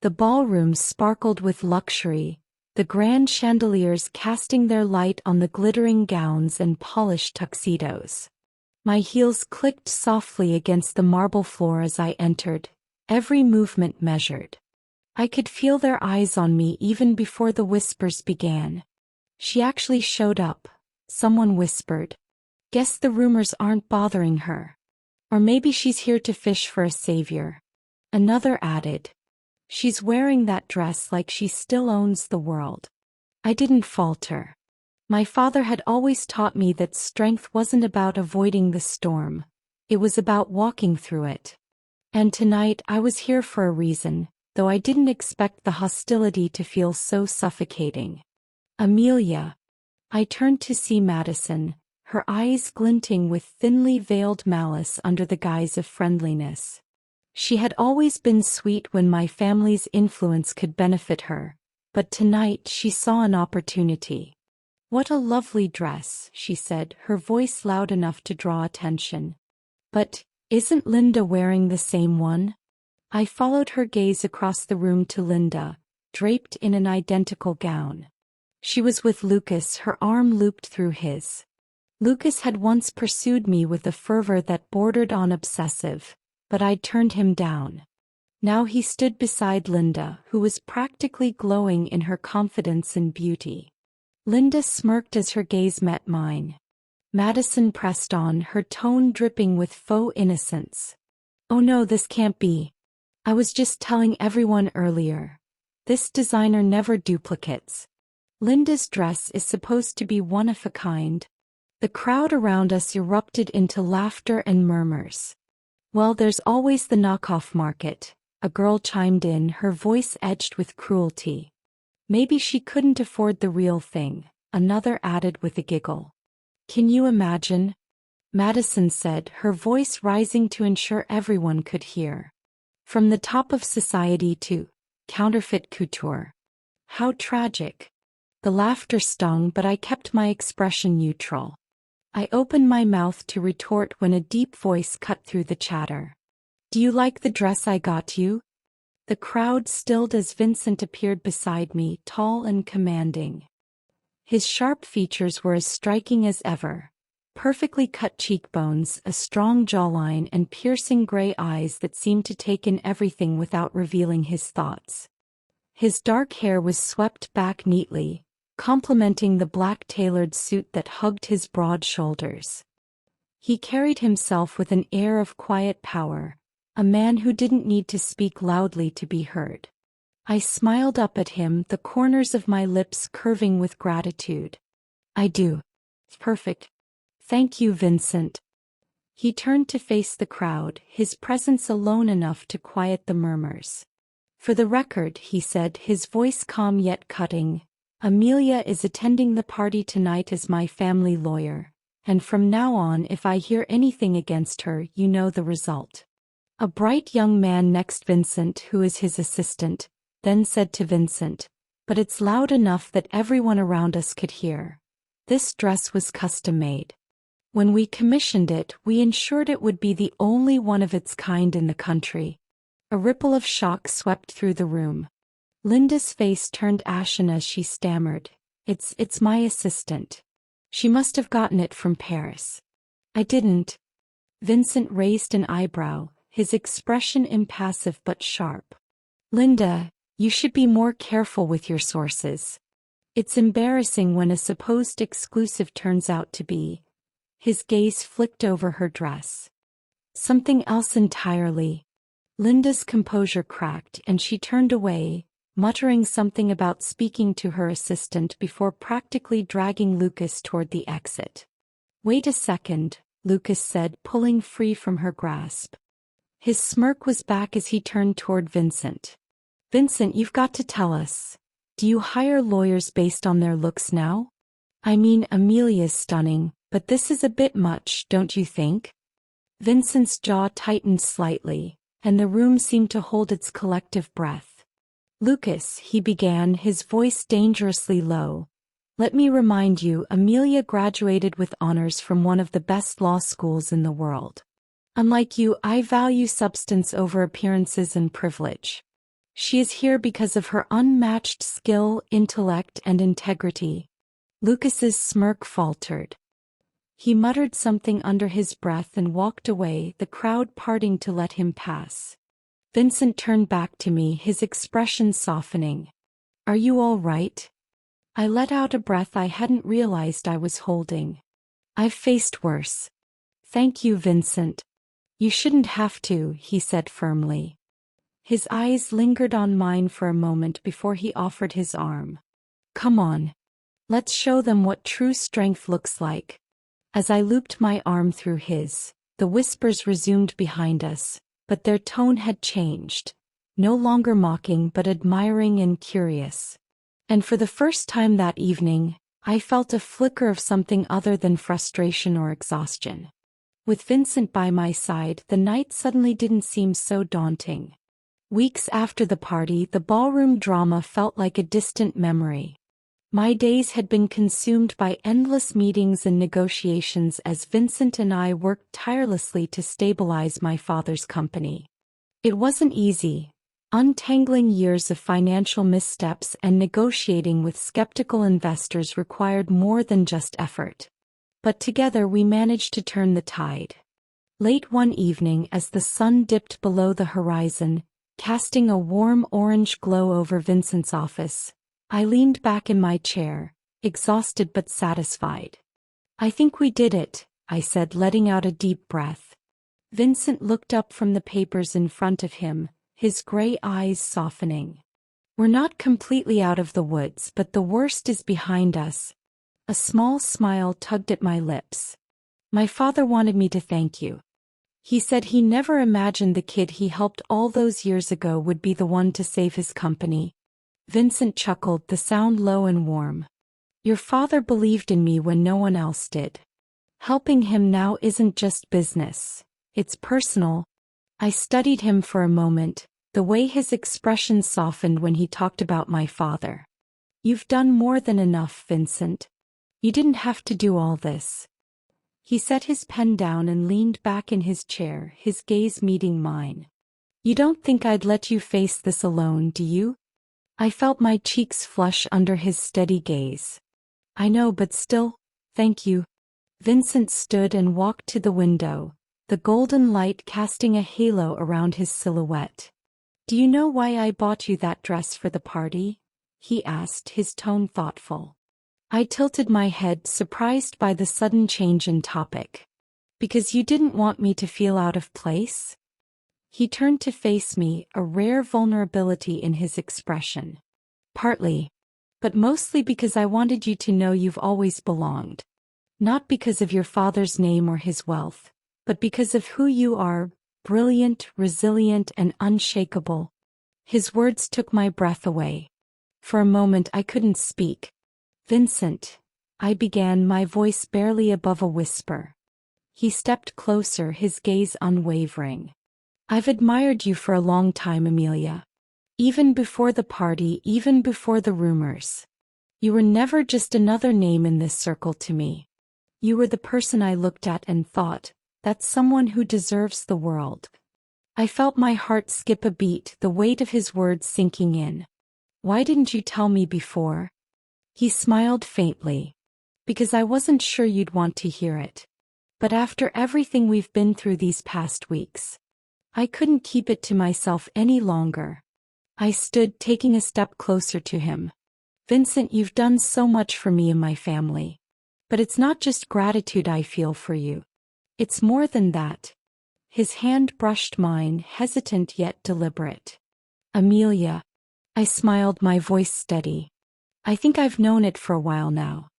The ballroom sparkled with luxury, the grand chandeliers casting their light on the glittering gowns and polished tuxedos. My heels clicked softly against the marble floor as I entered, every movement measured. I could feel their eyes on me even before the whispers began. "She actually showed up," someone whispered. "Guess the rumors aren't bothering her. Or maybe she's here to fish for a savior." Another added, "She's wearing that dress like she still owns the world." I didn't falter. My father had always taught me that strength wasn't about avoiding the storm. It was about walking through it. And tonight I was here for a reason, though I didn't expect the hostility to feel so suffocating. "Amelia." I turned to see Madison, her eyes glinting with thinly veiled malice under the guise of friendliness. She had always been sweet when my family's influence could benefit her, but tonight she saw an opportunity. "What a lovely dress," she said, her voice loud enough to draw attention. "But, isn't Linda wearing the same one?" I followed her gaze across the room to Linda, draped in an identical gown. She was with Lucas, her arm looped through his. Lucas had once pursued me with a fervor that bordered on obsessive, but I'd turned him down. Now he stood beside Linda, who was practically glowing in her confidence and beauty. Linda smirked as her gaze met mine. Madison pressed on, her tone dripping with faux innocence. "Oh no, this can't be. I was just telling everyone earlier. This designer never duplicates. Linda's dress is supposed to be one of a kind." The crowd around us erupted into laughter and murmurs. "Well, there's always the knockoff market," a girl chimed in, her voice edged with cruelty. "Maybe she couldn't afford the real thing," another added with a giggle. "Can you imagine?" Madison said, her voice rising to ensure everyone could hear. "From the top of society to counterfeit couture. How tragic." The laughter stung, but I kept my expression neutral. I opened my mouth to retort when a deep voice cut through the chatter. "Do you like the dress I got you?" The crowd stilled as Vincent appeared beside me, tall and commanding. His sharp features were as striking as ever. Perfectly cut cheekbones, a strong jawline, and piercing gray eyes that seemed to take in everything without revealing his thoughts. His dark hair was swept back neatly, complementing the black tailored suit that hugged his broad shoulders. He carried himself with an air of quiet power, a man who didn't need to speak loudly to be heard. I smiled up at him, the corners of my lips curving with gratitude. "I do. Perfect. Thank you, Vincent." He turned to face the crowd, his presence alone enough to quiet the murmurs. "For the record," he said, his voice calm yet cutting, "Amelia is attending the party tonight as my family lawyer, and from now on if I hear anything against her, you know the result." A bright young man next Vincent, who is his assistant, then said to Vincent, "But it's loud enough that everyone around us could hear. This dress was custom-made. When we commissioned it, we ensured it would be the only one of its kind in the country." A ripple of shock swept through the room. Linda's face turned ashen as she stammered, It's my assistant. She must have gotten it from Paris." "I didn't." Vincent raised an eyebrow, his expression impassive but sharp. "Linda, you should be more careful with your sources. It's embarrassing when a supposed exclusive turns out to be..." His gaze flicked over her dress. "Something else entirely." Linda's composure cracked and she turned away, muttering something about speaking to her assistant before practically dragging Lucas toward the exit. "Wait a second," Lucas said, pulling free from her grasp. His smirk was back as he turned toward Vincent. "Vincent, you've got to tell us. Do you hire lawyers based on their looks now? I mean, Amelia's stunning, but this is a bit much, don't you think?" Vincent's jaw tightened slightly, and the room seemed to hold its collective breath. "Lucas," he began, his voice dangerously low, "let me remind you, Amelia graduated with honors from one of the best law schools in the world. Unlike you, I value substance over appearances and privilege. She is here because of her unmatched skill, intellect, and integrity. Lucas's smirk faltered. He muttered something under his breath and walked away, the crowd parting to let him pass. Vincent turned back to me, his expression softening. "Are you all right?" I let out a breath I hadn't realized I was holding. "I've faced worse." "Thank you, Vincent." "You shouldn't have to," he said firmly. His eyes lingered on mine for a moment before he offered his arm. "Come on. Let's show them what true strength looks like." As I looped my arm through his, the whispers resumed behind us, but their tone had changed. No longer mocking but admiring and curious. And for the first time that evening, I felt a flicker of something other than frustration or exhaustion. With Vincent by my side, the night suddenly didn't seem so daunting. Weeks after the party, the ballroom drama felt like a distant memory. My days had been consumed by endless meetings and negotiations as Vincent and I worked tirelessly to stabilize my father's company. It wasn't easy. Untangling years of financial missteps and negotiating with skeptical investors required more than just effort. But together we managed to turn the tide. Late one evening, as the sun dipped below the horizon, casting a warm orange glow over Vincent's office, I leaned back in my chair, exhausted but satisfied. "I think we did it," I said, letting out a deep breath. Vincent looked up from the papers in front of him, his gray eyes softening. "We're not completely out of the woods, but the worst is behind us." A small smile tugged at my lips. "My father wanted me to thank you. He said he never imagined the kid he helped all those years ago would be the one to save his company." Vincent chuckled, the sound low and warm. "Your father believed in me when no one else did. Helping him now isn't just business. It's personal." I studied him for a moment, the way his expression softened when he talked about my father. "You've done more than enough, Vincent. You didn't have to do all this." He set his pen down and leaned back in his chair, his gaze meeting mine. "You don't think I'd let you face this alone, do you?" I felt my cheeks flush under his steady gaze. "I know, but still, thank you." Vincent stood and walked to the window, the golden light casting a halo around his silhouette. "Do you know why I bought you that dress for the party?" he asked, his tone thoughtful. I tilted my head, surprised by the sudden change in topic. "Because you didn't want me to feel out of place?" He turned to face me, a rare vulnerability in his expression. "Partly. But mostly because I wanted you to know you've always belonged. Not because of your father's name or his wealth, but because of who you are, brilliant, resilient, and unshakable." His words took my breath away. For a moment I couldn't speak. "Vincent," I began, my voice barely above a whisper. He stepped closer, his gaze unwavering. "I've admired you for a long time, Amelia. Even before the party, even before the rumors. You were never just another name in this circle to me. You were the person I looked at and thought, that's someone who deserves the world." I felt my heart skip a beat, the weight of his words sinking in. "Why didn't you tell me before?" He smiled faintly. "Because I wasn't sure you'd want to hear it. But after everything we've been through these past weeks, I couldn't keep it to myself any longer." I stood, taking a step closer to him. "Vincent, you've done so much for me and my family. But it's not just gratitude I feel for you. It's more than that." His hand brushed mine, hesitant yet deliberate. "Amelia." I smiled, my voice steady. "I think I've known it for a while now.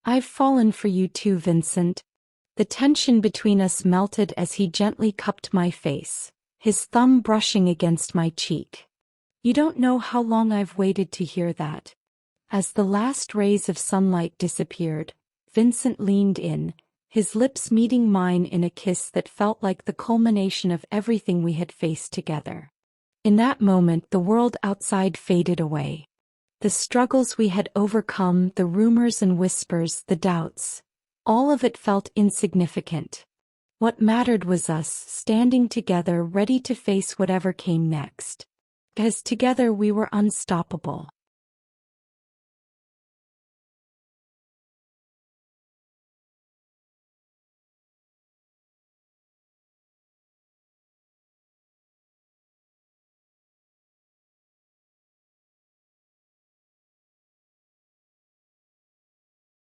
I've fallen for you too, Vincent." The tension between us melted as he gently cupped my face, his thumb brushing against my cheek. "You don't know how long I've waited to hear that." As the last rays of sunlight disappeared, Vincent leaned in, his lips meeting mine in a kiss that felt like the culmination of everything we had faced together. In that moment, the world outside faded away. The struggles we had overcome, the rumors and whispers, the doubts, all of it felt insignificant. What mattered was us, standing together, ready to face whatever came next. because together we were unstoppable.